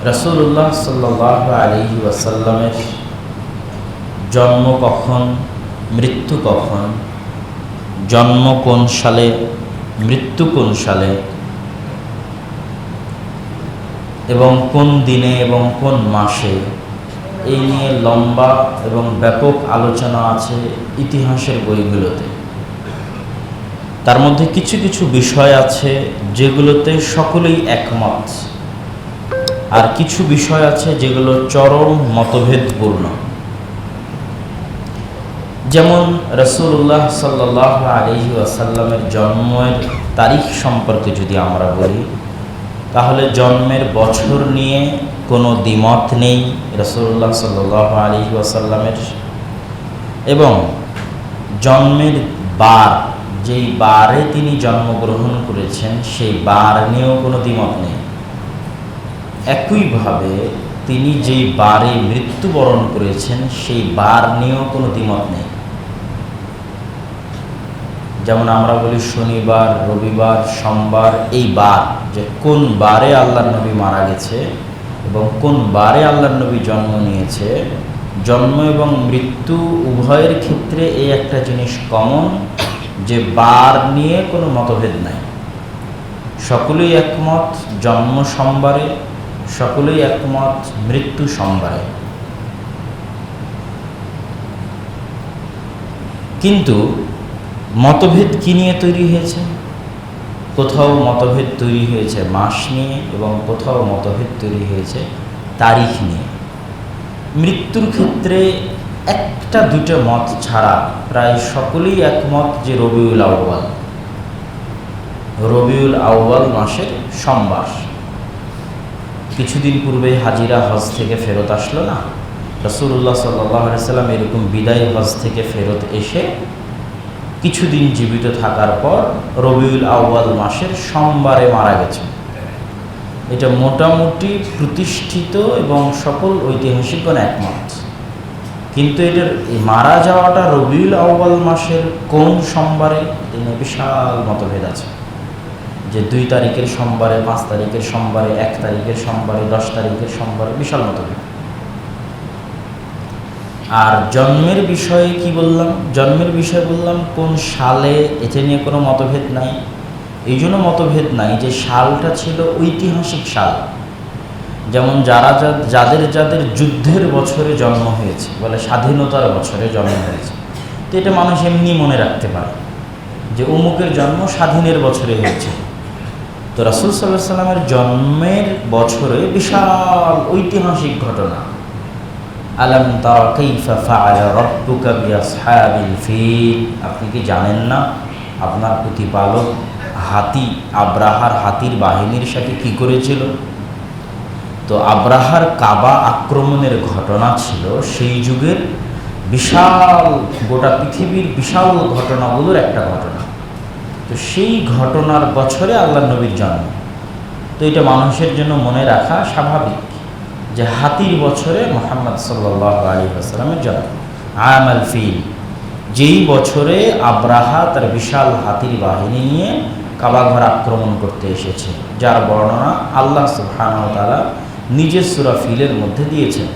রাসূলুল্লাহ সাল্লাল্লাহু আলাইহি ওয়াসাল্লামের জন্ম কখন, মৃত্যু কখন, জন্ম কোন সালে, মৃত্যু কোন সালে এবং কোন দিনে এবং কোন মাসে, এই নিয়ে লম্বা এবং ব্যাপক আলোচনা আছে ইতিহাসের বইগুলোতে। তার মধ্যে কিছু কিছু বিষয় আছে যেগুলোতে সকলেই একমত, আর কিছু বিষয় আছে যেগুলো চরম মতভেদপূর্ণ। যেমন রাসূলুল্লাহ সাল্লাল্লাহু আলাইহি ওয়াসাল্লামের জন্মের তারিখ সম্পর্কে যদি আমরা বলি, তাহলে জন্মের বছর নিয়ে কোনো দ্বিমত নেই রাসূলুল্লাহ সাল্লাল্লাহু আলাইহি ওয়াসাল্লামের, এবং জন্মের বার, যেই বারে তিনি জন্মগ্রহণ করেছেন সেই বার নিয়েও কোনো দ্বিমত নেই। একইভাবে তিনি যেই বারে মৃত্যুবরণ করেছেন সেই বার নিয়েও কোনো দ্বিমত নেই। যেমন আমরা বলি শনিবার, রবিবার, সোমবার, এই বার, যে কোন বারে আল্লাহর নবী মারা গেছে এবং কোন বারে আল্লাহর নবী জন্ম নিয়েছে, জন্ম এবং মৃত্যু উভয়ের ক্ষেত্রে এই একটা জিনিস কমন, যে বার নিয়ে কোনো মতভেদ নাই। সকলেই একমত জন্ম সোমবারে, সকলেই একমত মৃত্যু সোমবারে। কিন্তু মতভেদ কি নিয়ে তৈরি হয়েছে? কোথাও মতভেদ তৈরি হয়েছে মাস নিয়ে এবং কোথাও মতভেদ তৈরি হয়েছে তারিখ নিয়ে। মৃত্যুর ক্ষেত্রে একটা দুটো মত ছাড়া প্রায় সকলেই একমত যে রবিউল আউয়াল, রবিউল আউয়াল মাসের সোমবার। কিছুদিন পূর্বে হাজিরা হজ থেকে ফেরত আসলো না, রাসূলুল্লাহ সাল্লাল্লাহু আলাইহি ওয়াসাল্লাম এরকম বিদায় হজ থেকে ফেরত এসে কিছুদিন জীবিত থাকার পর রবিউল আউয়াল মাসের সোমবারে মারা গেছে। এটা মোটামুটি প্রতিষ্ঠিত এবং সকল ঐতিহাসিকগণ একমত। কিন্তু এটার মারা যাওয়াটা রবিউল আউয়াল মাসের কোন সোমবারে, এনে বিশাল মতভেদ আছে। যে 2 তারিখের সোমবারে, 5 তারিখের সোমবারে, 1 তারিখের সোমবারে, 10 তারিখের সোমবারে, বিশাল মতভেদ। আর জন্মের বিষয়ে কি বললাম? জন্মের বিষয়ে বললাম কোন সালে, এটা নিয়ে কোনো মতভেদ নাই। এই জন্য মতভেদ নাই যে সালটা ছিল ঐতিহাসিক সাল। যেমন যাদের যুদ্ধের বছরে জন্ম হয়েছে, বলে স্বাধীনতার বছরে জন্ম হয়েছে, তো এটা মানুষ এমনি মনে রাখতে পারে যে অমুকের জন্ম স্বাধীনের বছরে হয়েছে। তো রাসূল সাল্লাল্লাহু আলাইহি ওয়াসাল্লামের জন্মের বছরে বিশাল ঐতিহাসিক ঘটনা। আলাম তারা কাইফা ফাআলা রাব্বুকা বিআসহাবিল ফিল, আপনি কি জানেন না আপনার প্রতিপালক আব্রাহার হাতির বাহিনীর সাথে কি করেছিল? তো আব্রাহার কাবা আক্রমণের ঘটনা ছিল সেই যুগের বিশাল, গোটা পৃথিবীর বিশাল ঘটনাগুলোর একটা ঘটনা। তো সেই ঘটনার বছরে আল্লাহর নবীর জন্ম। তো এটা মানুষের জন্য মনে রাখা স্বাভাবিক যে হাতির বছরে মুহাম্মদ সাল্লাল্লাহু আলাইহি ওয়াসাল্লামের জন্ম। আমাল ফিল, যেই বছরে আব্রাহা তার বিশাল হাতির বাহিনী নিয়ে কাবাঘর আক্রমণ করতে এসেছে, যার বর্ণনা আল্লাহ সুবহানাহু ওয়া তাআলা নিজের সূরা ফিলের মধ্যে দিয়েছেন।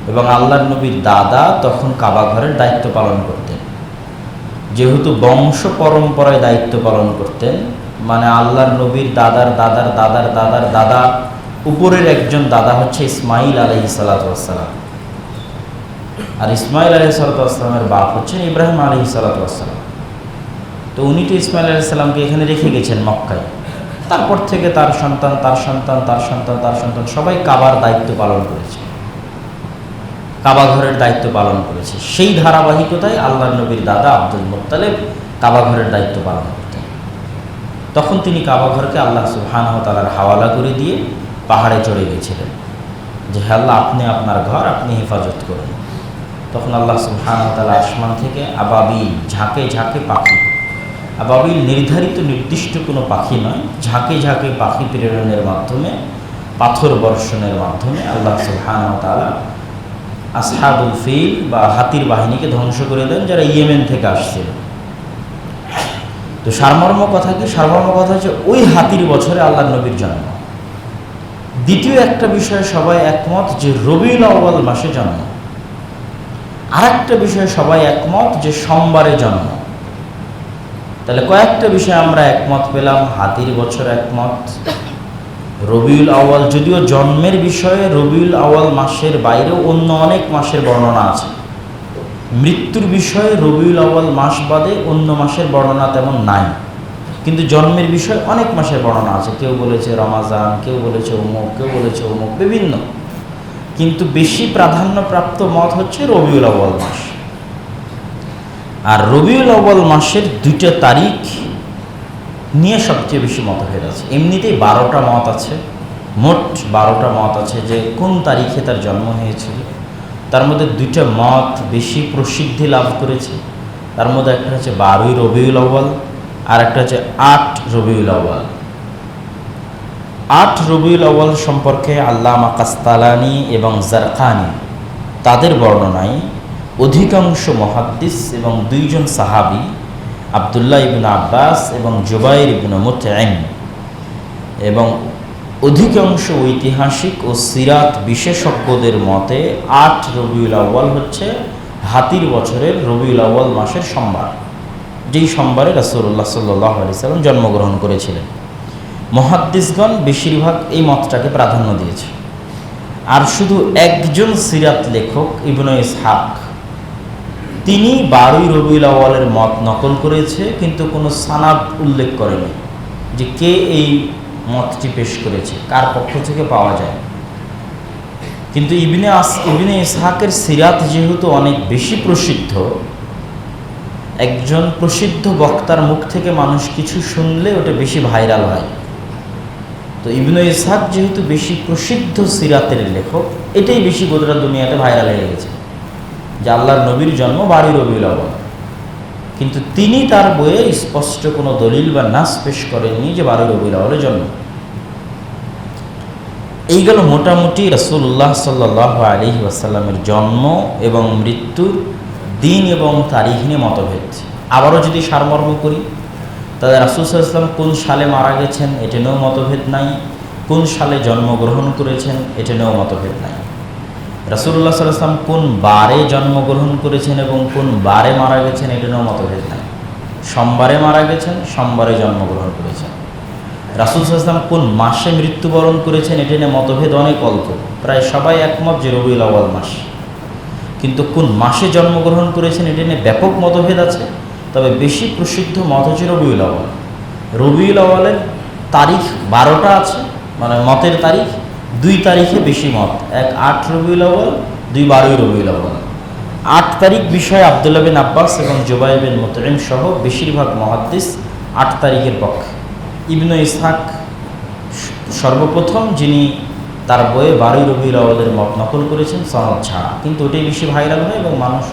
এবং আল্লাহর নবীর দাদা তখন কাবাঘরের দায়িত্ব পালন করতেন। যেহেতু বংশ পরম্পরায় দায়িত্ব পালন করতেন, মানে আল্লাহর নবীর দাদার দাদার দাদার দাদার দাদা, উপরের একজন দাদা হচ্ছে ইসমাইল আলাইহিস সালাতু ওয়াস সালাম, আর ইসমাইল আলাইহিস সালাতু ওয়াস সালামের বাপ হচ্ছেন ইব্রাহিম আলাইহিস সালাতু ওয়াস সালাম। তো উনি তো ইসমাইল আলাইহিস সালামকে এখানে রেখে গেছেন মক্কায়। তারপর থেকে তার সন্তান, তার সন্তান, তার সন্তান, তার সন্তান সবাই কাবার দায়িত্ব পালন করেছে, কাবাঘরের দায়িত্ব পালন করেছে। সেই ধারাবাহিকতায় আল্লাহর নবীর দাদা আব্দুল মুত্তালিব কাবাঘরের দায়িত্ব পালন করতেন। তখন তিনি কাবাঘরকে আল্লাহ সুবহানাহু ওয়া তাআলার হাওয়ালা করে দিয়ে পাহাড়ে চড়ে গেছিলেন যে হে আল্লাহ, আপনি আপনার ঘর আপনি হেফাজত করুন। তখন আল্লাহ সুবহানাহু ওয়া তাআলা আসমান থেকে আবাবিল, ঝাঁকে ঝাঁকে পাখি, আবাবিল নির্ধারিত নির্দিষ্ট কোনো পাখি নয়, ঝাঁকে ঝাঁকে পাখি প্রেরণের মাধ্যমে, পাথর বর্ষণের মাধ্যমে আল্লাহ সুবহানাহু ওয়া তাআলা আসহাবুল ফিল বা হাতির বাহিনীকে ধ্বংস করে দেন, যারা ইয়েমেন থেকে আসছিল। তো সারমর্ম কথা কি? সারমর্ম কথা হচ্ছে ওই হাতির বছরে আল্লাহর নবীর জন্ম। দ্বিতীয় একটা বিষয়ে সবাই একমত যে রবিউল আউয়াল মাসে জন্ম। আর একটা বিষয়ে সবাই একমত যে সোমবারে জন্ম। তাহলে কয়েকটা বিষয়ে আমরা একমত পেলাম। হাতির বছর একমত, রবিউল আউয়াল, যদিও জন্মের বিষয়ে রবিউল আউয়াল মাসের বাইরেও অন্য অনেক মাসের বর্ণনা আছে। মৃত্যুর বিষয়ে রবিউল আউয়াল মাস বাদে অন্য মাসের বর্ণনা তেমন নাই, কিন্তু জন্মের বিষয়ে অনেক মাসের বর্ণনা আছে। কেউ বলেছে রমাজান, কেউ বলেছে অমুক, কেউ বলেছে অমুক, বিভিন্ন। কিন্তু বেশি প্রাধান্যপ্রাপ্ত মত হচ্ছে রবিউল আউয়াল মাস। আর রবিউল আউয়াল মাসের 2টা তারিখ নিয়ে সবচেয়ে বেশি মতভেদ আছে। এমনিতেই 12টা মত আছে, মোট 12টা মত আছে যে কোন তারিখে তার জন্ম হয়েছিল। তার মধ্যে 2টা মত বেশি প্রসিদ্ধি লাভ করেছে। তার মধ্যে একটা হচ্ছে 12ই রবিউল আউয়াল, আর একটা হচ্ছে 8 রবিউল আউয়াল। 8 রবিউল আউয়াল সম্পর্কে আল্লামা কাস্তালানি এবং জারকানি তাদের বর্ণনায় অধিকাংশ মুহাদ্দিস এবং 2 জন সাহাবী আব্দুল্লাহ ইবনে আব্বাস এবং জুবাইর ইবনে মুতঈম এবং অধিকাংশ ঐতিহাসিক ও সিরাত বিশেষজ্ঞদের মতে 8 রবিউল আউয়াল হচ্ছে হাতির বছরের রবিউল আউয়াল মাসের সোমবার, যেই সোমবারে রাসূলুল্লাহ সাল্লাল্লাহু আলাইহি সাল্লাম জন্মগ্রহণ করেছিলেন। মুহাদ্দিসগণ বেশিরভাগ এই মতটাকে প্রাধান্য দিয়েছে। আর শুধু একজন সিরাত লেখক ইবনে ইসহাক, তিনি 12ই রবিউল আউয়ালের মত নকল করেছে, কিন্তু কোনো সানাদ উল্লেখ করেনি যে কে এই মতটি পেশ করেছে, কার পক্ষ থেকে পাওয়া যায়। কিন্তু ইবনে ইসহাকের সিরাত যেহেতু অনেক বেশি প্রসিদ্ধ, একজন প্রসিদ্ধ বক্তার মুখ থেকে মানুষ কিছু শুনলে ওটা বেশি ভাইরাল হয়। তো ইবনে ইসহাক যেহেতু বেশি প্রসিদ্ধ সিরাতের লেখক, এটাই বেশি গোটা দুনিয়াতে ভাইরাল হয়ে গেছে যে আল্লাহর নবীর জন্ম 12ই রবিউল আউয়াল। কিন্তু তিনি তার বইয়ে স্পষ্ট কোনো দলিল বা নাস পেশ করেননি যে 12ই রবিউল আউয়ালে জন্ম। এই গেল মোটামুটি রাসূলুল্লাহ সাল্লাল্লাহু আলাইহি ওয়াসাল্লামের জন্ম এবং মৃত্যুর দিন এবং তারিখ নিয়ে মতভেদ। আবারও যদি সারমর্ম করি, তাদের রাসূল সাল্লাল্লাহু আলাইহি ওয়াসাল্লাম কোন সালে মারা গেছেন এটা নিয়েও মতভেদ নাই, কোন সালে জন্মগ্রহণ করেছেন এটা নিয়েও মতভেদ নাই। রাসূলুল্লাহ সাল্লাল্লাহু আলাইহি ওয়াসাল্লাম কোন বারে জন্মগ্রহণ করেছেন এবং কোন বারে মারা গেছেন এটা নিয়েও মতভেদ নাই। সোমবারে মারা গেছেন, সোমবারে জন্মগ্রহণ করেছেন। রাসূল সাল্লাল্লাহু আলাইহি ওয়াসাল্লাম কোন মাসে মৃত্যুবরণ করেছেন এটা নিয়ে মতভেদ অনেক অল্প, প্রায় সবাই একমত যে রবিউল আউয়াল মাস। কিন্তু কোন মাসে জন্মগ্রহণ করেছেন এটা নিয়ে ব্যাপক মতভেদ আছে। তবে বেশি প্রসিদ্ধ মত হচ্ছে রবিউল আউয়াল। রবিউল আউয়ালের তারিখ 12টা আছে, মানে মতের তারিখ। 2 তারিখে বেশি মত, এক 8 রবিউল আউয়াল, 2 12ই রবিউল আউয়াল। 8 তারিখ বিষয়ে আব্দুল্লাহ বিন আব্বাস এবং জুবাইর বিন মুতঈম সহ বেশিরভাগ মুহাদ্দিস 8 তারিখের পক্ষে। ইবনে ইসহাক সর্বপ্রথম যিনি তার বইয়ে 12ই রবিউল আউয়ালের মত নকল করেছেন সনদ ছাড়া, কিন্তু ওটাই বেশি ভাইরাল হয় এবং মানুষ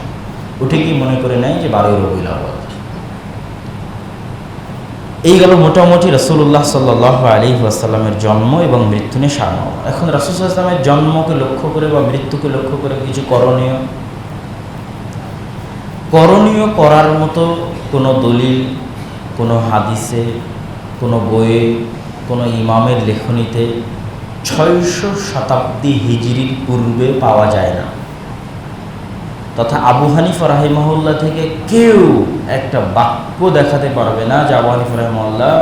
উঠে কি মনে করে নেয় যে 12ই রবিউল আউয়াল। এই গেল মোটামুটি রাসূলুল্লাহ সাল্লাল্লাহু আলাইহি ওয়াসাল্লামের জন্ম এবং মৃত্যু নিয়ে সারমর্ম। এখন রাসূল সাল্লাল্লাহু আলাইহি ওয়াসাল্লামের জন্মকে লক্ষ্য করে বা মৃত্যুকে লক্ষ্য করে কিছু করণীয় করার মতো কোনো দলিল, কোনো হাদিসে, কোনো বইয়ে, কোনো ইমামের লেখনীতে 600 শতাব্দী হিজরির পূর্বে পাওয়া যায় না। তথা আবু হানিফা রাহিমাহুল্লাহ থেকে কেউ একটা বাক্য দেখাতে পারবে না যে আবু হানিফা রাহিমাহুল্লাহ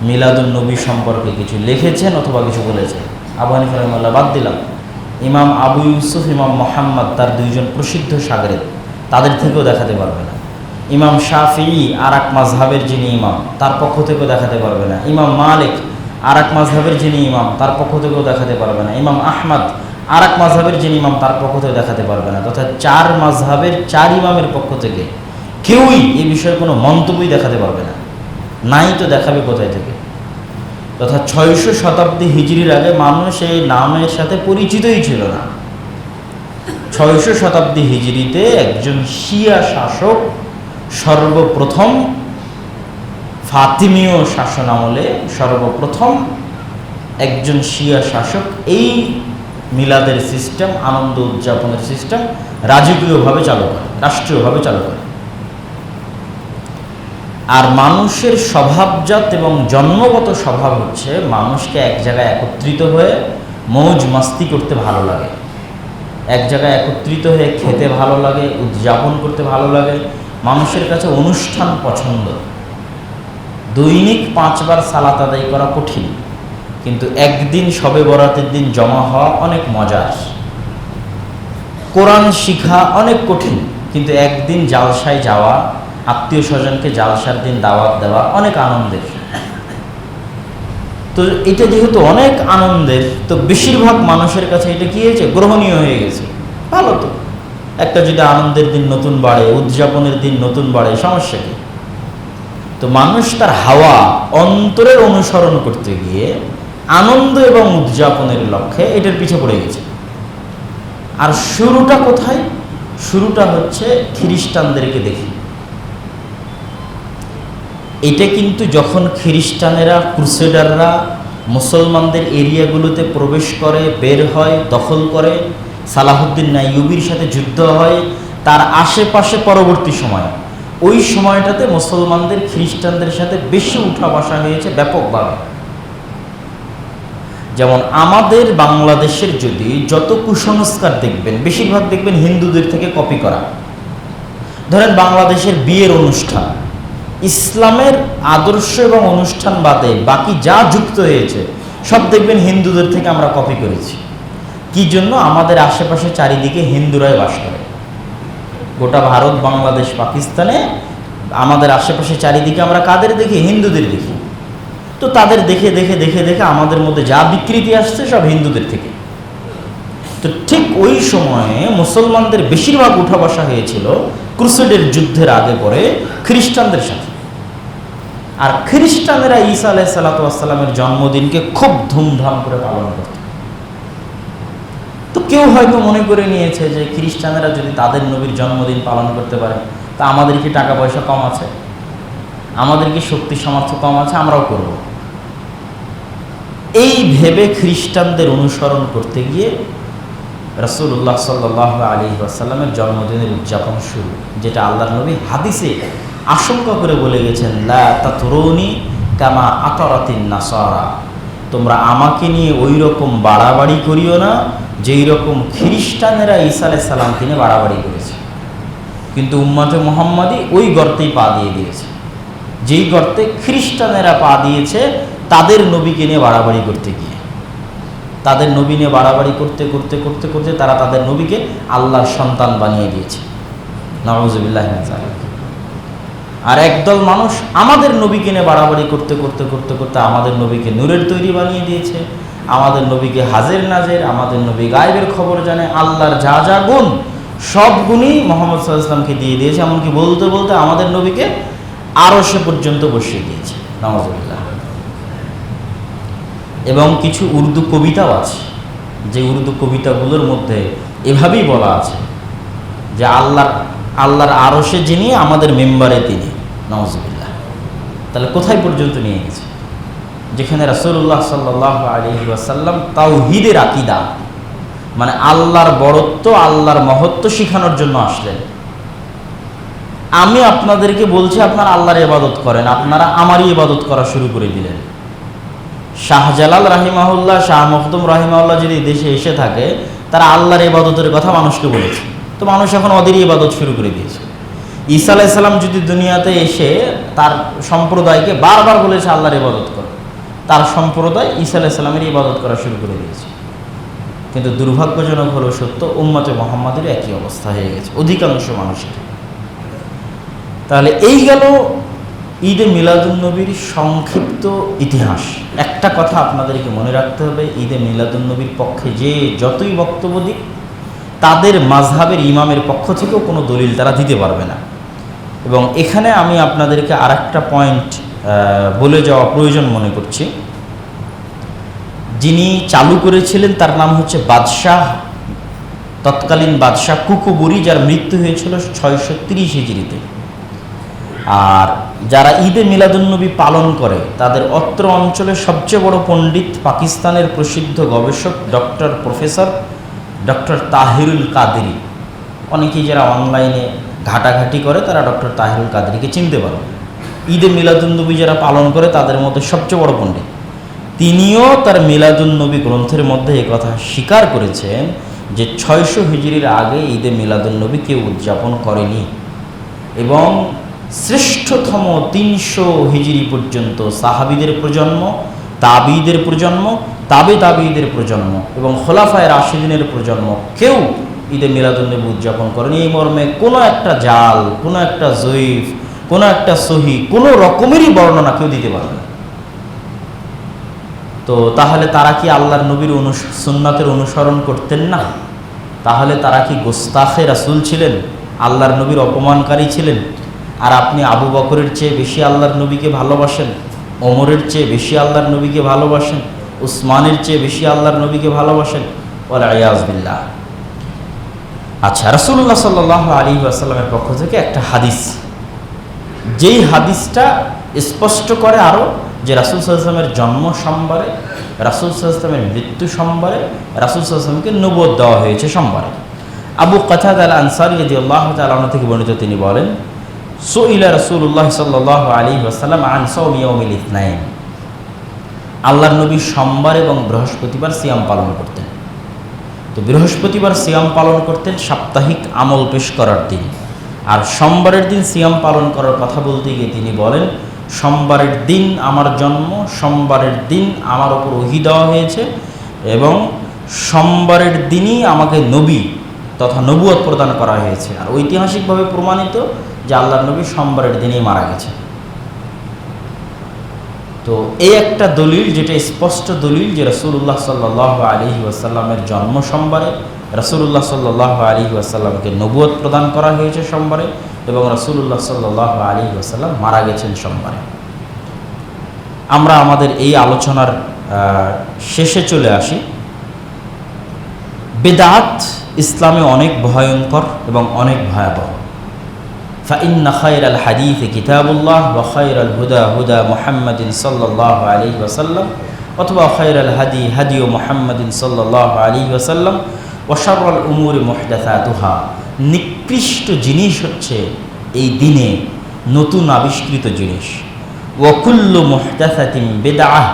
মিলাদুন নবী সম্পর্কে কিছু লিখেছেন অথবা কিছু বলেছেন। আবু হানিফা রাহিমাহুল্লাহ বাদ দিলাম, ইমাম আবু ইউসুফ, ইমাম মুহাম্মদ, তার 2 জন প্রসিদ্ধ শাগরেদ, তাদের থেকেও দেখাতে পারবে না। ইমাম শাফিঈ আর এক মাযহাবের যিনি ইমাম, তার পক্ষ থেকেও দেখাতে পারবে না। ইমাম মালিক আর এক মাযহাবের যিনি ইমাম, তার পক্ষ থেকেও দেখাতে পারবে না। ইমাম আহমদ আর এক মাযহাবের যিনি ইমাম, তার পক্ষ থেকে দেখাতে পারবে না। তথা 4 মাযহাবের 4 ইমামের পক্ষ থেকে কেউই এই বিষয়ে কোনো মন্তব্যই দেখাতে পারবে না। নাই তো দেখাবে কোথায় থেকে? তথা 600 শতাব্দী হিজরির আগে মানুষ এই নামের সাথে পরিচিতই ছিল না। 600 শতাব্দী হিজরিতে একজন শিয়া শাসক সর্বপ্রথম, ফাতিমীয় শাসন আমলে সর্বপ্রথম একজন শিয়া শাসক এই মিলাদের সিস্টেম, আনন্দ উদযাপনের সিস্টেম রাজকীয়ভাবে চালু করে, রাষ্ট্রীয়ভাবে চালু করে। আর মানুষের স্বভাবজাত এবং জন্মগত স্বভাব হচ্ছে মানুষকে এক জায়গায় একত্রিত হয়ে মৌজ মাস্তি করতে ভালো লাগে, এক জায়গায় একত্রিত হয়ে খেতে ভালো লাগে, উদযাপন করতে ভালো লাগে। মানুষের কাছে অনুষ্ঠান পছন্দ। দৈনিক 5 বার সালাত আদায় করা কঠিন, কিন্তু একদিন শবে বরাতের দিন জমা হওয়া অনেক মজার। কোরআন শিখা অনেক কঠিন, কিন্তু একদিন জালসায় যাওয়া, আত্মীয় স্বজনকে জালসার দিন দাওয়াত দেওয়া অনেক আনন্দের। তো এটা যেহেতু অনেক আনন্দের, তো বেশিরভাগ মানুষের কাছে এটা কি হয়েছে, গ্রহণীয় হয়ে গেছে। ভালো তো, একটা যদি আনন্দের দিন নতুন বাড়ে, উদযাপনের দিন নতুন বাড়ে, সমস্যা কি? তো মানুষ তার হাওয়া অন্তরের অনুসরণ করতে গিয়ে আনন্দ এবং উদযাপনের লক্ষ্যে এটার পিছে পড়ে গেছে। আর শুরুটা কোথায়? শুরুটা হচ্ছে খ্রিস্টানদেরকে দেখি। এটা কিন্তু যখন খ্রিস্টানেরা, ক্রুসেডাররা মুসলমানদের এরিয়াগুলোতে প্রবেশ করে, বের হয়, দখল করে, সালাহুদ্দিন আইয়ুবীর সাথে যুদ্ধ হয়, তার আশেপাশে পরবর্তী সময়, ওই সময়টাতে মুসলমানদের খ্রিস্টানদের সাথে বেশি উঠা বসা হয়েছে ব্যাপকভাবে। যেমন আমাদের বাংলাদেশের যদি যত কুসংস্কার দেখবেন, বেশিরভাগ দেখবেন হিন্দুদের থেকে কপি করা। ধরেন বাংলাদেশের বিয়ের অনুষ্ঠান, ইসলামের আদর্শ এবং অনুষ্ঠান বাদে বাকি যা যুক্ত হয়েছে সব দেখবেন হিন্দুদের থেকে আমরা কপি করেছি। কি জন্য? আমাদের আশেপাশে চারিদিকে হিন্দুরাই বাস করে। গোটা ভারত, বাংলাদেশ, পাকিস্তানে আমাদের আশেপাশে চারিদিকে আমরা কাদের দেখি? হিন্দুদের দেখি। তো তাদের দেখে দেখে দেখে দেখে আমাদের মধ্যে যা বিকৃতি আসছে সব হিন্দুদের থেকে। তো ঠিক ওই সময়ে মুসলমানদের বেশিরভাগ উঠা বসা হয়েছিল ক্রুসেডের যুদ্ধের আগে পরে খ্রিস্টানদের সাথে। আর খ্রিস্টানেরা ঈসা আলাইহিস সালাতু ওয়াস সালামের জন্মদিনকে খুব ধুমধাম করে পালন করত। তো কেউ হয়তো মনে করে নিয়েছে যে খ্রিস্টানেরা যদি তাদের নবীর জন্মদিন পালন করতে পারে, তা আমাদের কি টাকা পয়সা কম আছে, আমাদের কি শক্তি সামর্থ্য কম আছে, আমরাও করব। এই ভেবে খ্রিস্টানদের অনুসরণ করতে গিয়ে রাসূলুল্লাহ সাল্লাল্লাহু আলাইহি ওয়াসাল্লামের জন্মদিনের উদযাপন শুরু, যেটা আল্লাহর নবী হাদিসে আশঙ্কা করে বলে গেছেন, লা তাতরুনি কামা আতারাতিন নাসারা, তোমরা আমাকে নিয়ে ওই রকম বাড়াবাড়ি করিও না যেই রকম খ্রিস্টানেরা ঈসা আলাইহিস সালামকে নিয়ে বাড়াবাড়ি করেছে। কিন্তু উম্মতে মুহাম্মাদি ওই গর্তেই পা দিয়ে দিয়েছে, যেই গর্তে খ্রিস্টানেরা পা দিয়েছে তাদের নবীকে নিয়ে বাড়াবাড়ি করতে গিয়ে। তাদের নবী নিয়ে বাড়াবাড়ি করতে করতে করতে করতে তারা তাদের নবীকে আল্লাহর সন্তান বানিয়ে দিয়েছে। নাউযুবিল্লাহি মিন যালিক। আর একদল মানুষ আমাদের নবীকে নিয়ে বাড়াবাড়ি করতে করতে করতে করতে আমাদের নবীকে নূরের তৈরি বানিয়ে দিয়েছে, আমাদের নবীকে হাজের নাজের, আমাদের নবী গায়েবের খবর জানে, আল্লাহর যা যা গুণ সব গুণই মুহাম্মদ সাল্লাল্লাহু আলাইহি ওয়াসাল্লামকে দিয়ে দিয়েছে। এমনকি বলতে বলতে আমাদের নবীকে আরশে পর্যন্ত বসিয়ে দিয়েছে। নাউযুবিল্লাহ। এবং কিছু উর্দু কবিতাও আছে, যে উর্দু কবিতাগুলোর মধ্যে এভাবেই বলা আছে যে আল্লাহর আরশে যিনি, আমাদের মেম্বারে তিনি। নাউযুবিল্লাহ। তাহলে কোথায় পর্যন্ত নিয়ে গেছে? যেখানে রাসূলুল্লাহ সাল্লাল্লাহু আলাইহি ওয়াসাল্লাম তাওহীদের আকীদা, মানে আল্লাহর বড়ত্ব, আল্লাহর মহত্ব শিখানোর জন্য আসলেন। আমি আপনাদেরকে বলছি আপনারা আল্লাহর ইবাদত করেন, আপনারা আমারই ইবাদত করা শুরু করে দিলেন। শাহজালাল রাহিমাহুল্লাহ, শাহ মখদুম রাহিমাহুল্লাহ যদি দেশে এসে থাকে, তারা আল্লাহর ইবাদতের কথা মানুষকে বলেছে। তো মানুষ এখন ওদেরই ইবাদত শুরু করে দিয়েছে। ঈসা আলাইহিস সালাম যদি দুনিয়াতে এসে তার সম্প্রদায়কে বারবার বলেছে আল্লাহর ইবাদত করো, তার সম্প্রদায় ঈসা আলাইহিস সালামের ইবাদত করা শুরু করে দিয়েছে। কিন্তু দুর্ভাগ্যজনক হলো সত্য, উম্মতে মুহাম্মাদের একই অবস্থা হয়ে গেছে অধিকাংশ মানুষের। তাহলে এই গেল ঈদে মিলাদুন্নবীর সংক্ষিপ্ত ইতিহাস। একটা কথা আপনাদেরকে মনে রাখতে হবে, ঈদে মিলাদুন্নবীর পক্ষে যে যতই বক্তব্য দিক, তাদের মাযহাবের ইমামের পক্ষ থেকেও কোনো দলিল তারা দিতে পারবে না। এবং এখানে আমি আপনাদেরকে আরেকটা পয়েন্ট বলে যাওয়া প্রয়োজন মনে করছি। যিনি চালু করেছিলেন তার নাম হচ্ছে বাদশাহ, তৎকালীন বাদশাহ কুকুবুরি, যার মৃত্যু হয়েছিল 630 হিজরিতে। আর যারা ঈদে মিলাদুন্নবী পালন করে তাদের অত্র অঞ্চলের সবচেয়ে বড় পণ্ডিত পাকিস্তানের প্রসিদ্ধ গবেষক প্রফেসর ডক্টর তাহিরুল কাদেরী। অনেকেই যারা অনলাইনে ঘাটাঘাটি করে তারা ডক্টর তাহিরুল কাদেরীকে চিনতে পারবে। ঈদে মিলাদুন্নবী যারা পালন করে তাদের মধ্যে সবচেয়ে বড় পণ্ডিত তিনিও তার মিলাদুন্নবী গ্রন্থের মধ্যে এই কথা স্বীকার করেছেন যে 600 হিজরির আগে ঈদে মিলাদুন্নবী কেউ উদযাপন করেনি, এবং শ্রেষ্ঠতম 300 হিজরি পর্যন্ত সাহাবীদের প্রজন্ম, তাবিদের প্রজন্ম, তাবিদের প্রজন্ম এবং খোলাফায়ে রাশিদিনের প্রজন্ম কেউ ঈদে মিলাদুন্নবী উদযাপন করেনি। এই মর্মে কোনো একটা জাল, কোনো একটা জয়ীফ, কোনো একটা সহি, কোনো রকমেরই বর্ণনা কেউ দিতে পারবে না। তো তাহলে তারা কি আল্লাহর নবীর সুন্নাতের অনুসরণ করতেন না? তাহলে তারা কি গোস্তাখে রাসূল ছিলেন, আল্লাহর নবীর অপমানকারী ছিলেন? আর আপনি আবু বকরের চেয়ে বেশি আল্লাহর নবীকে ভালোবাসেন, ওমরের চেয়ে বেশি আল্লাহর নবীকে ভালোবাসেন, উসমানের চেয়ে বেশি আল্লাহর নবীকে ভালোবাসেন? ওয়াল ইয়াজ বিল্লাহ। আচ্ছা, রাসূলুল্লাহ সাল্লাল্লাহু আলাইহি ওয়াসাল্লামের পক্ষ থেকে একটা হাদিস, যেই হাদিসটা স্পষ্ট করে আরও যে রাসূল সাল্লাল্লাহু আলাইহি ওয়াসাল্লামের জন্ম সোমবারে, রাসূল সাল্লাল্লাহু আলাইহি ওয়াসাল্লামের মৃত্যু সোমবারে, রাসূল সাল্লাল্লাহু আলাইহি ওয়াসাল্লামকে নবুয়ত দেওয়া হয়েছে সোমবারে। আবু কাতাদা আল আনসারী রাদিয়াল্লাহু তাআলা আনহু থেকে বর্ণিত, তিনি বলেন, সুইলা রাসূলুল্লাহ সাল্লাল্লাহু আলাইহি ওয়াসাল্লাম আন সাওমি ইয়াউমিল ইথনাইন। আল্লাহর নবী সোমবার এবং বৃহস্পতিবার সিয়াম পালন করতেন। তো বৃহস্পতিবার সিয়াম পালন করতেন সাপ্তাহিক আমল পেশ করার দিন, আর সোমবারের দিন সিয়াম পালন করার কথা বলতে গিয়ে তিনি বলেন, সোমবারের দিন আমার জন্ম, সোমবারের দিন আমার ওপর ওহী দেওয়া হয়েছে, এবং সোমবারের দিনই আমাকে নবী তথা নবুয়ত প্রদান করা হয়েছে। আর ঐতিহাসিকভাবে প্রমাণিত যে আল্লাহর নবী সোমবারের দিনেই মারা গেছে। তো এই একটা দলিল, যেটা স্পষ্ট দলিল যে রাসূলুল্লাহ সাল্লাল্লাহু আলাইহি ওয়াসাল্লামের জন্ম সোমবারে, রাসূলুল্লাহ সাল্লাল্লাহু আলাইহি ওয়াসাল্লামকে নবুয়ত প্রদান করা হয়েছে সোমবারে, এবং রাসূলুল্লাহ সাল্লাল্লাহু আলাইহি ওয়াসাল্লাম মারা গেছেন সোমবারে। আমরা আমাদের এই আলোচনার শেষে চলে আসি। বিদআত ইসলামে অনেক ভয়ঙ্কর এবং অনেক ভয়াবহ। ফাইন্না খায়রাল হাদিসি কিতাবুল্লাহ ওয়া খায়রাল হুদা হুদা মুহাম্মাদিন সাল্লাল্লাহু আলাইহি ওয়াসাল্লাম, অথবা খায়রাল হাদি হাদিয়ু মুহাম্মাদিন সাল্লাল্লাহু আলাইহি ওয়াসাল্লাম, ওয়া শাররাল উমুরি মুহদাসাতুহা। নিকৃষ্ট জিনিস হচ্ছে এই দিনে নতুন আবিষ্কৃত জিনিস। ওয়া কুল্লু মুহদাসাতিন বিদআহ,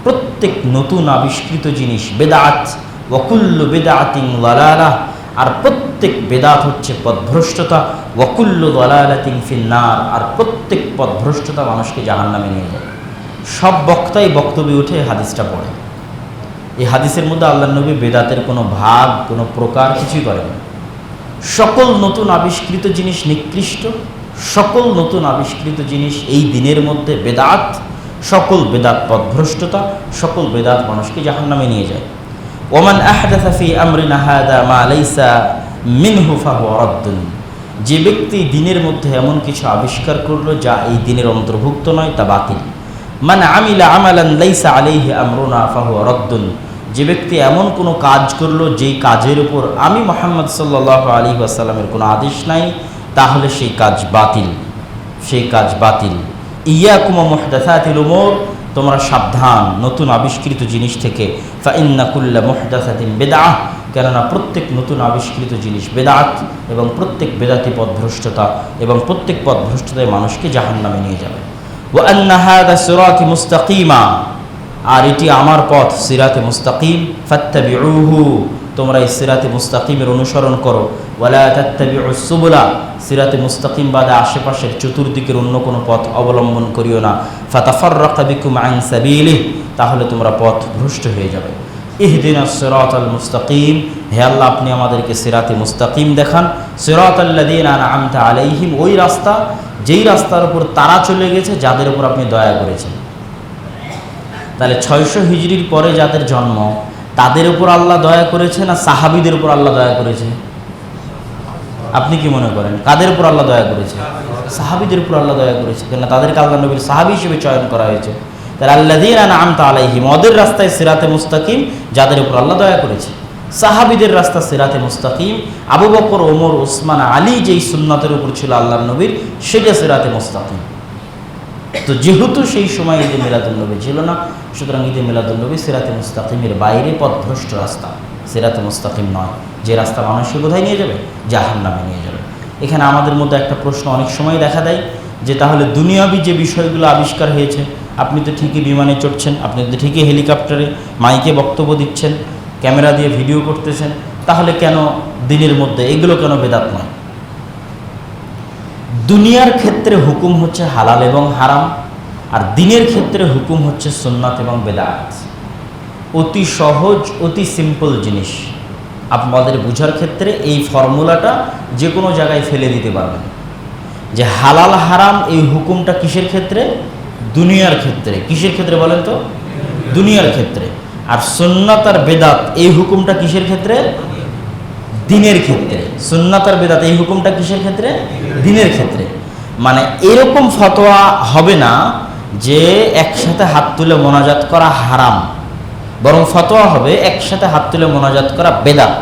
প্রত্যেক নতুন আবিষ্কৃত জিনিস বেদাত। ওয়া কুল্লু বিদআতিন দালালাহ, আর প্রত্যেক বেদাত হচ্ছে পথভ্রষ্টতা। ওয়া কুল্লু দালালাতিন ফিন্নার, আর প্রত্যেক পথভ্রষ্টতা মানুষকে জাহান্নামে নিয়ে যায়। সব বক্তাই বক্তব্যে উঠে হাদিসটা পড়ে। এই হাদিসের মধ্যে আল্লাহর নবী বেদাতের কোনো ভাগ, কোনো প্রকার কিছুই করেন না। সকল নতুন আবিষ্কৃত জিনিস নিকৃষ্ট, সকল নতুন আবিষ্কৃত জিনিস এই দিনের মধ্যে বেদাত, সকল বেদাত পথভ্রষ্টতা, সকল বেদাত মানুষকে জাহান্নামে নিয়ে যায়। ওমান আহদাসা ফি আমরিনা হাদা মা লাইসা মিনহু ফাহুয়া রাদ্দুন, যে ব্যক্তি দিনের মধ্যে এমন কিছু আবিষ্কার করলো যা এই দিনের অন্তর্ভুক্ত নয়, তা বাতিল। মান আমিলা আমালান লাইসা আলাইহি আমরুনা ফাহুয়া রাদ্দুন, যে ব্যক্তি এমন কোনো কাজ করলো যেই কাজের উপর আমি মুহাম্মদ সাল্লাল্লাহু আলাইহি ওয়াসাল্লামের কোনো আদেশ নাই, তাহলে সেই কাজ বাতিল, সেই কাজ বাতিল। ইয়াকুম মুহদাসাতিল উমুর, তোমরা সাবধান নতুন আবিষ্কৃত জিনিস থেকে। ফাইন্না কুল্লা মুহদাসাতিন বিদআহ, কেননা প্রত্যেক নতুন আবিষ্কৃত জিনিস বেদাত, এবং প্রত্যেক বেদাতি পথভ্রষ্টতা, এবং প্রত্যেক পথভ্রষ্টতায় মানুষকে জাহান্নামে নিয়ে যাবে। ওয়া আন্না হাযা সিরাতি মুস্তাকিমা, আর এটি আমার পথ, সিরাতে মুস্তাকিম। ফাত্তাবিউহু, তোমরা এই সিরাতে মুস্তাকিমের অনুসরণ করো। ওয়ালা তাত্তাবিউস সুবুলা, সিরাতে মুস্তাকিম বাদে আশেপাশের চতুর্দিকের অন্য কোনো পথ অবলম্বন করিও না। ফাতাফাররাকা বিকুম আন সাবিলিহি, তাহলে তোমরা পথ ভ্রষ্ট হয়ে যাবে। ইহদিনাস সিরাতাল মুস্তাকিম, হে আল্লাহ আপনি আমাদেরকে সিরাতে মুস্তাকিম দেখান। সিরাতাল্লাযীনা আনআমতা আলাইহিম, ওই রাস্তা যেই রাস্তার উপর তারা চলে গেছে যাদের উপর আপনি দয়া করেছেন। তাহলে 600 হিজরির পরে যাদের জন্ম, তাদের উপর আল্লাহ দয়া করেছে না সাহাবীদের উপর আল্লাহ দয়া করেছে? আপনি কি মনে করেন কাদের উপর আল্লাহ দয়া করেছে? সাহাবীদের উপর আল্লাহ দয়া করেছে, কেন তাদেরকে আল্লাহ নবীর সাহাবী হিসেবে চয়ন করা হয়েছে। তাহলে আল্লাযীনা আনআমতা আলাইহিম, ওদের রাস্তায় সিরাতে মুস্তাকিম যাদের উপর আল্লাহ দয়া করেছে। সাহাবীদের রাস্তা সিরাতে মুস্তাকিম, আবু বকর, ওমর, ওসমান, আলী যেই সুন্নাতের উপর ছিল আল্লাহর নবীর, সেটা সিরাতে মুস্তাকিম। তো যেহেতু সেই সময় ঈদে মিলাদুন্নবী ছিল না, সুতরাং ঈদে মিলাদুন্নবী সিরাতে মুস্তাকিমের বাইরে পথভ্রষ্ট রাস্তা, সিরাতে মুস্তাকিম নয়। যে রাস্তা মানুষকে কোথায় নিয়ে যাবে? জাহান্নামে নিয়ে যাবে। এখানে আমাদের মধ্যে একটা প্রশ্ন অনেক সময় দেখা দেয় যে তাহলে দুনিয়াবি যে বিষয়গুলো আবিষ্কার হয়েছে, আপনি তো ঠিকই বিমানে চড়ছেন, আপনি তো ঠিকই হেলিকপ্টারে মাইকে বক্তব্য দিচ্ছেন, ক্যামেরা দিয়ে ভিডিও করতেছেন, তাহলে কেন দিনের মধ্যে এগুলো কেন বেদাত নয়? দুনিয়ার ক্ষেত্রে হুকুম হচ্ছে হালাল এবং হারাম, আর দিনের ক্ষেত্রে হুকুম হচ্ছে সুন্নাত এবং বেদাত। অতি সহজ, অতি সিম্পল জিনিস। আপনাদের বোঝার ক্ষেত্রে এই ফর্মুলাটা যে কোনো জায়গায় ফেলে দিতে পারবেন যে হালাল হারাম এই হুকুমটা কিসের ক্ষেত্রে? দুনিয়ার ক্ষেত্রে। কিসের ক্ষেত্রে বলেন তো? দুনিয়ার ক্ষেত্রে। আর সুন্নাত আর বেদাত এই হুকুমটা কিসের ক্ষেত্রে? দিনের ক্ষেত্রে। সুন্নাত আর বেদাত এই হুকুমটা কিসের ক্ষেত্রে? দিনের ক্ষেত্রে। মানে এরকম ফতোয়া হবে না যে একসাথে হাত তুলে মোনাজাত করা হারাম, বরং ফতোয়া হবে একসাথে হাত তুলে মোনাজাত করা বেদাত।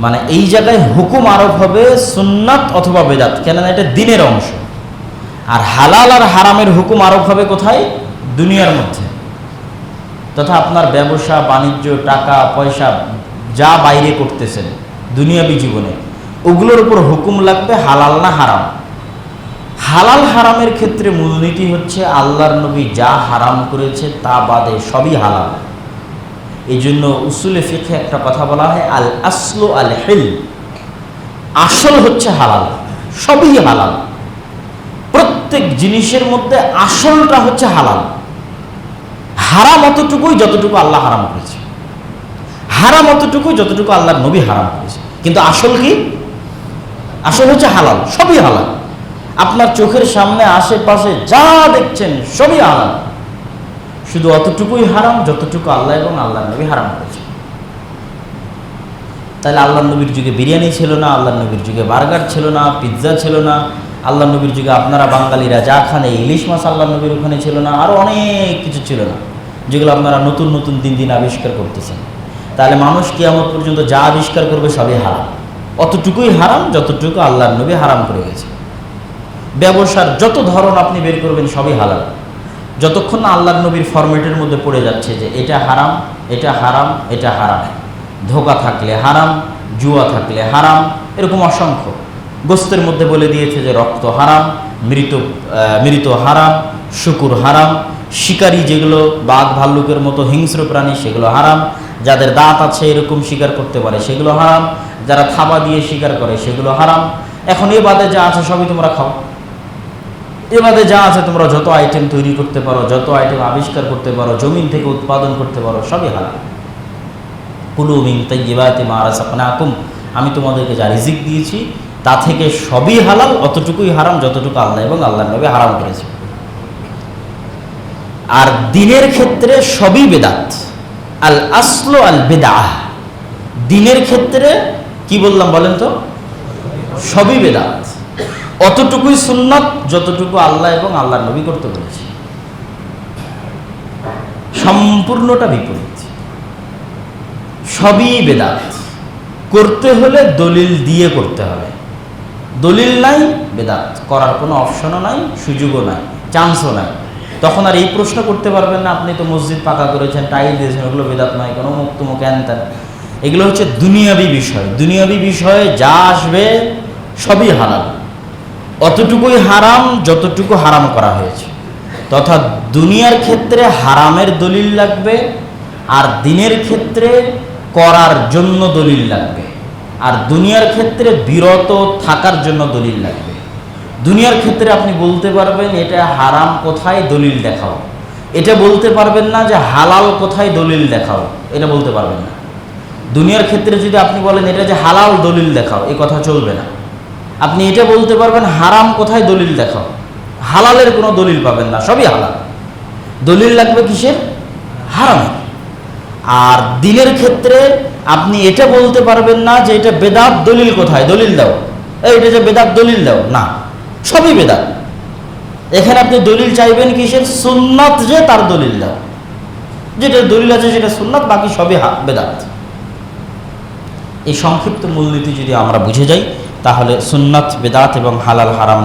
মানে এই জায়গায় হুকুম আরোপ হবে সুন্নাত অথবা বেদাত, কেননা এটা দিনের অংশ। আর হালাল আর হারামের হুকুম আরোপ হবে কোথায়? দুনিয়ার মধ্যে। তথা আপনার ব্যবসা বাণিজ্য, টাকা পয়সা যা বাইরে করতেছেন দুনিয়াবী জীবনে, ওগুলোর উপর হুকুম লাগবে হালাল না হারাম। হালাল হারামের ক্ষেত্রে মূলনীতি হচ্ছে আল্লাহর নবী যা হারাম করেছে তা বাদে সবই হালাল। এই জন্য উসুলে ফিকহে একটা কথা বলা হয় আল আসলু আল হিল, আসল হচ্ছে হালাল, সবই হালাল। প্রত্যেক জিনিসের মধ্যে আসলটা হচ্ছে হালাল। হারাম অতটুকুই যতটুকু আল্লাহ হারাম করেছে, হারাম অতটুকুই যতটুকু আল্লাহর নবী হারাম করেছে। কিন্তু আসল কি? আসল হচ্ছে হালাল, সবই হালাল। আপনার চোখের সামনে আশেপাশে যা দেখছেন সবই হালাল, শুধু অতটুকুই হারাম যতটুকু আল্লাহ এবং আল্লাহর নবী হারাম করেছে। তাহলে আল্লাহর নবীর যুগে বিরিয়ানি ছিল না, আল্লাহর নবীর যুগে বার্গার ছিল না, পিৎজা ছিল না, আল্লাহর নবীর যুগে আপনারা বাঙালিরা যা খান ইলিশ মাছ আল্লাহর নবীর ওখানে ছিল না, আরও অনেক কিছু ছিল না, যেগুলো আপনারা নতুন নতুন দিন দিন আবিষ্কার করতেছেন। তাহলে মানুষ কিয়ামত পর্যন্ত যা আবিষ্কার করবে সবই হারাম, অতটুকুই হারাম যতটুকু আল্লাহর নবী হারাম করে গেছে। ব্যবসার যত ধরন আপনি বের করবেন সবই হালাল, যতক্ষণ না আল্লাহর নবীর ফরম্যাটের মধ্যে পড়ে যাচ্ছে যে এটা হারাম, এটা হারাম, এটা হারাম। ধোঁকা থাকলে হারাম, জুয়া থাকলে হারাম, এরকম অসংখ্য। গোস্তের মধ্যে বলে দিয়েছে যে রক্ত হারাম, মৃত হারাম, শুকুর হারাম, শিকারী যেগুলো বাঘ ভাল্লুকের মতো হিংস্র প্রাণী সেগুলো হারাম, যাদের দাঁত আছে এরকম শিকার করতে পারে সেগুলো হারাম, যারা থাবা দিয়ে শিকার করে সেগুলো হারাম। এখন এ বাদে যা আছে সবই তোমরা খাও, এ বাদে যা আছে তোমরা যত আইটেম তৈরি করতে পারো, যত আইটেম আবিষ্কার করতে পারো, জমিন থেকে উৎপাদন করতে পারো, সবই হালাল। কুলু মিন তাইয়্যিবাতি মা রাযাকনাকুম, আমি তোমাদেরকে যা রিজিক দিয়েছি তা থেকে সবই হালাল, অতটুকুই হারাম যতটুকু আল্লাহ এবং আল্লাহর নবী হারাম করেছে। আর দিনের ক্ষেত্রে সবই বেদাত। আল আসলু আল বিদআহ, দিনের ক্ষেত্রে কি বললাম বলেন তো? সবই বেদাত, অতটুকুই সুন্নাত যতটুকু আল্লাহ এবং আল্লাহর নবী করতে বলেছে। সম্পূর্ণটা বিপরীত, সবই বেদাত। করতে হলে দলিল দিয়ে করতে হবে, দলিল নাই বেদাত করার কোনো অপশনও নাই, সুযোগও নাই, চান্সও নাই। তখন আর এই প্রশ্ন করতে পারবেন না আপনি তো মসজিদ পাকা করেছেন, টাইল দিয়েছেন, ওগুলো বেদাত নয়, কোনো মুক্তমুখ হ্যান। এগুলো হচ্ছে দুনিয়াবি বিষয়। দুনিয়াবি বিষয়ে যা আসবে সবই হারাম, অতটুকুই হারাম যতটুকু হারাম করা হয়েছে। তথা দুনিয়ার ক্ষেত্রে হারামের দলিল লাগবে, আর দিনের ক্ষেত্রে করার জন্য দলিল লাগবে, আর দুনিয়ার ক্ষেত্রে বিরত থাকার জন্য দলিল লাগবে। দুনিয়ার ক্ষেত্রে আপনি বলতে পারবেন এটা হারাম কোথায় দলিল দেখাও, এটা বলতে পারবেন না যে হালাল কোথায় দলিল দেখাও, এটা বলতে পারবেন না। দুনিয়ার ক্ষেত্রে যদি আপনি বলেন এটা যে হালাল দলিল দেখাও, এই কথা চলবে না। আপনি এটা বলতে পারবেন হারাম কোথায় দলিল দেখাও, হালালের কোনো দলিল পাবেন না, সবই হালাল। দলিল লাগবে কিসের? হারামের। আর দিনের ক্ষেত্রে আপনি এটা বলতে পারবেন না যে এটা বেদাত, দলিল কোথায়, দলিল দাও, এটা যে বেদাত দলিল দাও, না, সবই বেদাত। এখানে আপনি দলিল চাইবেন কিসের? সুন্নাত, যে তার দলিল দাও, যেটা দলিল আছে সেটা সুন্নাত, বাকি সবই বেদাত। এই সংক্ষিপ্ত মূলনীতি যদি আমরা বুঝে যাই তাহলে সুন্নাত, বেদাত এবং হালাল হারাম